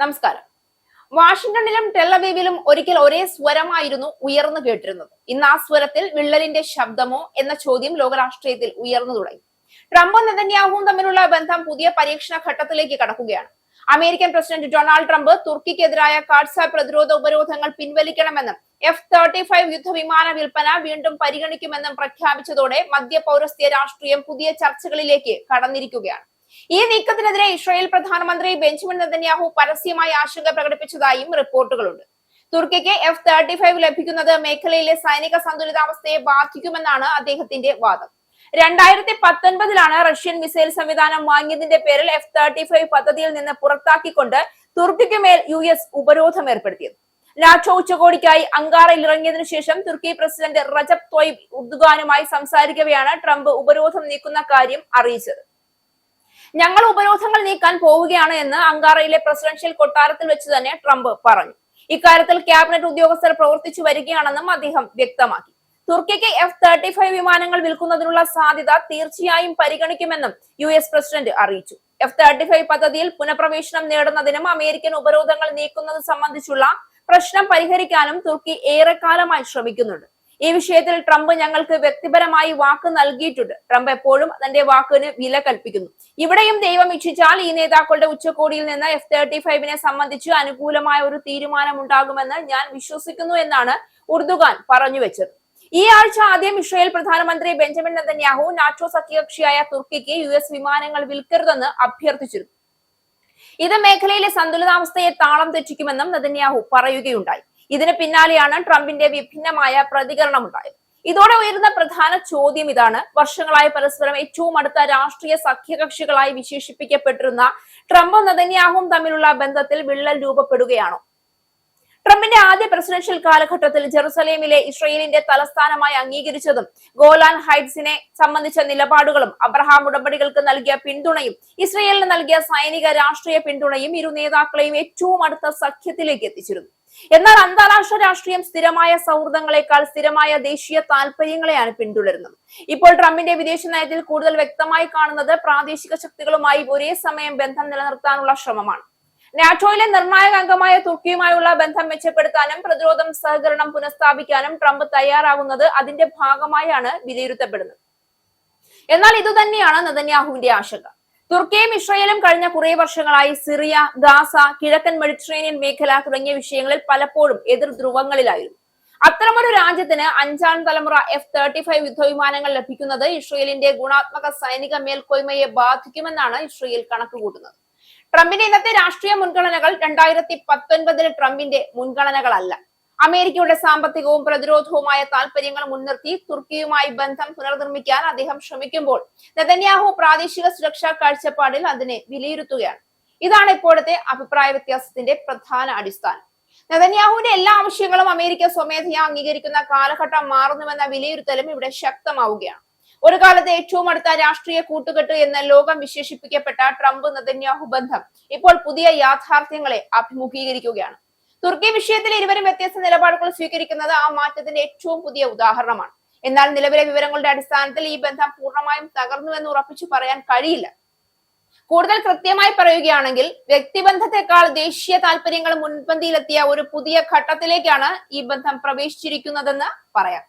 നമസ്കാരം. വാഷിംഗ്ടണിലും ടെലവീവിലും ഒരിക്കൽ ഒരേ സ്വരമായിരുന്നു ഉയർന്നു കേട്ടിരുന്നത്. ഇന്ന് ആ സ്വരത്തിൽ വിള്ളലിന്റെ ശബ്ദമോ എന്ന ചോദ്യം ലോകരാഷ്ട്രീയത്തിൽ ഉയർന്നു തുടങ്ങി. ട്രംപും നെതന്യാഹുവും തമ്മിലുള്ള ബന്ധം പുതിയ പരീക്ഷണ ഘട്ടത്തിലേക്ക് കടക്കുകയാണ്. അമേരിക്കൻ പ്രസിഡന്റ് ഡൊണാൾഡ് ട്രംപ് തുർക്കിക്കെതിരായ കാഡ്സ പ്രതിരോധ ഉപരോധങ്ങൾ പിൻവലിക്കണമെന്നും F-35 യുദ്ധവിമാന വിൽപ്പന വീണ്ടും പരിഗണിക്കുമെന്നും പ്രഖ്യാപിച്ചതോടെ മധ്യ പൗരസ്ത്യ രാഷ്ട്രീയം പുതിയ ചർച്ചകളിലേക്ക് കടന്നിരിക്കുകയാണ്. ഈ നീക്കത്തിനെതിരെ ഇസ്രായേൽ പ്രധാനമന്ത്രി ബെഞ്ചമിൻ നെതന്യാഹു പരസ്യമായി ആശങ്ക പ്രകടിപ്പിച്ചതായും റിപ്പോർട്ടുകളുണ്ട്. തുർക്കിക്ക് F-35 ലഭിക്കുന്നത് മേഖലയിലെ സൈനിക സന്തുലിതാവസ്ഥയെ ബാധിക്കുമെന്നാണ് അദ്ദേഹത്തിന്റെ വാദം. 2019 റഷ്യൻ മിസൈൽ സംവിധാനം വാങ്ങിയതിന്റെ പേരിൽ F-35 പദ്ധതിയിൽ നിന്ന് പുറത്താക്കിക്കൊണ്ട് തുർക്കിക്ക് മേൽ US ഉപരോധം ഏർപ്പെടുത്തിയത്. നാറ്റോ ഉച്ചകോടിക്കായി അങ്കാറയിൽ ഇറങ്ങിയതിനു ശേഷം തുർക്കി പ്രസിഡന്റ് റജബ് തൊയ്ബ് ഉർദുഗാനുമായി സംസാരിക്കവെയാണ് ട്രംപ് ഉപരോധം നീക്കുന്ന കാര്യം അറിയിച്ചത്. ഞങ്ങൾ ഉപരോധങ്ങൾ നീക്കാൻ പോവുകയാണ് എന്ന് അങ്കാറയിലെ പ്രസിഡൻഷ്യൽ കൊട്ടാരത്തിൽ വെച്ച് തന്നെ ട്രംപ് പറഞ്ഞു. ഇക്കാര്യത്തിൽ ക്യാബിനറ്റ് ഉദ്യോഗസ്ഥർ പ്രവർത്തിച്ചു വരികയാണെന്നും അദ്ദേഹം വ്യക്തമാക്കി. തുർക്കിക്ക് F-35 വിമാനങ്ങൾ വിൽക്കുന്നതിനുള്ള സാധ്യത തീർച്ചയായും പരിഗണിക്കുമെന്നും US പ്രസിഡന്റ് അറിയിച്ചു. F-35 പദ്ധതിയിൽ പുനഃപ്രവേശനം നേടുന്നതിനും അമേരിക്കൻ ഉപരോധങ്ങൾ നീക്കുന്നത് സംബന്ധിച്ചുള്ള പ്രശ്നം പരിഹരിക്കാനും തുർക്കി ഏറെക്കാലമായി ശ്രമിക്കുന്നുണ്ട്. ഈ വിഷയത്തിൽ ട്രംപ് ഞങ്ങൾക്ക് വ്യക്തിപരമായി വാക്ക് നൽകിയിട്ടുണ്ട്. ട്രംപ് എപ്പോഴും തന്റെ വാക്കിന് വില കൽപ്പിക്കുന്നു. ഇവിടെയും ദൈവം ഇച്ഛിച്ചാൽ ഈ നേതാക്കളുടെ ഉച്ചകോടിയിൽ നിന്ന് F-35 സംബന്ധിച്ച് അനുകൂലമായ ഒരു തീരുമാനം ഉണ്ടാകുമെന്ന് ഞാൻ വിശ്വസിക്കുന്നു എന്നാണ് ഉർദുഗാൻ പറഞ്ഞു വെച്ചത്. ഈ ആഴ്ച ആദ്യം ഇസ്രായേൽ പ്രധാനമന്ത്രി ബെഞ്ചമിൻ നെതന്യാഹു നാറ്റോ സഖ്യകക്ഷിയായ തുർക്കിക്ക് US വിമാനങ്ങൾ വിൽക്കരുതെന്ന് അഭ്യർത്ഥിച്ചിരുന്നു. ഇത് മേഖലയിലെ സന്തുലിതാവസ്ഥയെ താളം തെറ്റിക്കുമെന്നും നെതന്യാഹു പറയുകയുണ്ടായി. ഇതിന് പിന്നാലെയാണ് ട്രംപിന്റെ വിഭിന്നമായ പ്രതികരണമുണ്ടായത്. ഇതോടെ ഉയരുന്ന പ്രധാന ചോദ്യം ഇതാണ്: വർഷങ്ങളായി പരസ്പരം ഏറ്റവും അടുത്ത രാഷ്ട്രീയ സഖ്യകക്ഷികളായി വിശേഷിപ്പിക്കപ്പെട്ടിരുന്ന ട്രംപും നെതന്യാഹുവും തമ്മിലുള്ള ബന്ധത്തിൽ വിള്ളൽ രൂപപ്പെടുകയാണോ? ട്രംപിന്റെ ആദ്യ പ്രസിഡൻഷ്യൽ കാലഘട്ടത്തിൽ ജെറുസലേമിലെ ഇസ്രായേലിന്റെ തലസ്ഥാനമായി അംഗീകരിച്ചതും ഗോലാൻ ഹൈറ്റ്സിനെ സംബന്ധിച്ച നിലപാടുകളും അബ്രഹാം ഉടമ്പടികൾക്ക് നൽകിയ പിന്തുണയും ഇസ്രായേലിന് നൽകിയ സൈനിക രാഷ്ട്രീയ പിന്തുണയും ഇരു നേതാക്കളെയും ഏറ്റവും അടുത്ത സഖ്യത്തിലേക്ക് എത്തിച്ചിരുന്നു. എന്നാൽ അന്താരാഷ്ട്ര രാഷ്ട്രീയം സ്ഥിരമായ സൗഹൃദങ്ങളെക്കാൾ സ്ഥിരമായ ദേശീയ താല്പര്യങ്ങളെയാണ് പിന്തുടരുന്നത്. ഇപ്പോൾ ട്രംപിന്റെ വിദേശ നയത്തിൽ കൂടുതൽ വ്യക്തമായി കാണുന്നത് പ്രാദേശിക ശക്തികളുമായി ഒരേ സമയം ബന്ധം നിലനിർത്താനുള്ള ശ്രമമാണ്. നാറ്റോയിലെ നിർണായക അംഗമായ തുർക്കിയുമായുള്ള ബന്ധം മെച്ചപ്പെടുത്താനും പ്രതിരോധ സഹകരണം പുനഃസ്ഥാപിക്കാനും ട്രംപ് തയ്യാറാകുന്നത് അതിന്റെ ഭാഗമായാണ് വിലയിരുത്തപ്പെടുന്നത്. എന്നാൽ ഇതുതന്നെയാണ് നെതന്യാഹുവിന്റെ ആശങ്ക. തുർക്കിയും ഇസ്രായേലും കഴിഞ്ഞ കുറെ വർഷങ്ങളായി സിറിയ, ഗാസ, കിഴക്കൻ മെഡിറ്ററേനിയൻ മേഖല തുടങ്ങിയ വിഷയങ്ങളിൽ പലപ്പോഴും എതിർ ധ്രുവങ്ങളിലായിരുന്നു. അത്തരമൊരു രാജ്യത്തിന് 5ാം തലമുറ F-35 യുദ്ധവിമാനങ്ങൾ ലഭിക്കുന്നത് ഇസ്രായേലിന്റെ ഗുണാത്മക സൈനിക മേൽക്കോയ്മയെ ബാധിക്കുമെന്നാണ് ഇസ്രായേൽ കണക്കുകൂട്ടുന്നത്. ട്രംപിന്റെ ഇന്നത്തെ രാഷ്ട്രീയ മുൻഗണനകൾ 2019 ട്രംപിന്റെ മുൻഗണനകളല്ല. അമേരിക്കയുടെ സാമ്പത്തികവും പ്രതിരോധവുമായ താല്പര്യങ്ങൾ മുൻനിർത്തി തുർക്കിയുമായി ബന്ധം പുനർനിർമ്മിക്കാൻ അദ്ദേഹം ശ്രമിക്കുമ്പോൾ നെതന്യാഹു പ്രാദേശിക സുരക്ഷാ കാഴ്ചപ്പാടിൽ അതിനെ വിലയിരുത്തുകയാണ്. ഇതാണ് ഇപ്പോഴത്തെ അഭിപ്രായ വ്യത്യാസത്തിന്റെ പ്രധാന അടിസ്ഥാനം. നെതന്യാഹുവിന്റെ എല്ലാ ആവശ്യങ്ങളും അമേരിക്ക സ്വമേധയാ അംഗീകരിക്കുന്ന കാലഘട്ടം മാറുന്നുവെന്ന വിലയിരുത്തലും ഇവിടെ ശക്തമാവുകയാണ്. ഒരു കാലത്ത് ഏറ്റവും അടുത്ത രാഷ്ട്രീയ കൂട്ടുകെട്ട് എന്ന് ലോകം വിശേഷിപ്പിക്കപ്പെട്ട ട്രംപ് നെതന്യാഹു ബന്ധം ഇപ്പോൾ പുതിയ യാഥാർത്ഥ്യങ്ങളെ അഭിമുഖീകരിക്കുകയാണ്. തുർക്കി വിഷയത്തിൽ ഇരുവരും വ്യത്യസ്ത നിലപാടുകൾ സ്വീകരിക്കുന്നത് ആ മാറ്റത്തിന്റെ ഏറ്റവും പുതിയ ഉദാഹരണമാണ്. എന്നാൽ നിലവിലെ വിവരങ്ങളുടെ അടിസ്ഥാനത്തിൽ ഈ ബന്ധം പൂർണ്ണമായും തകർന്നുവെന്ന് ഉറപ്പിച്ചു പറയാൻ കഴിയില്ല. കൂടുതൽ കൃത്യമായി പറയുകയാണെങ്കിൽ വ്യക്തിബന്ധത്തെക്കാൾ ദേശീയ താല്പര്യങ്ങൾ മുൻപന്തിയിലെത്തിയ ഒരു പുതിയ ഘട്ടത്തിലേക്കാണ് ഈ ബന്ധം പ്രവേശിച്ചിരിക്കുന്നതെന്ന് പറയാം.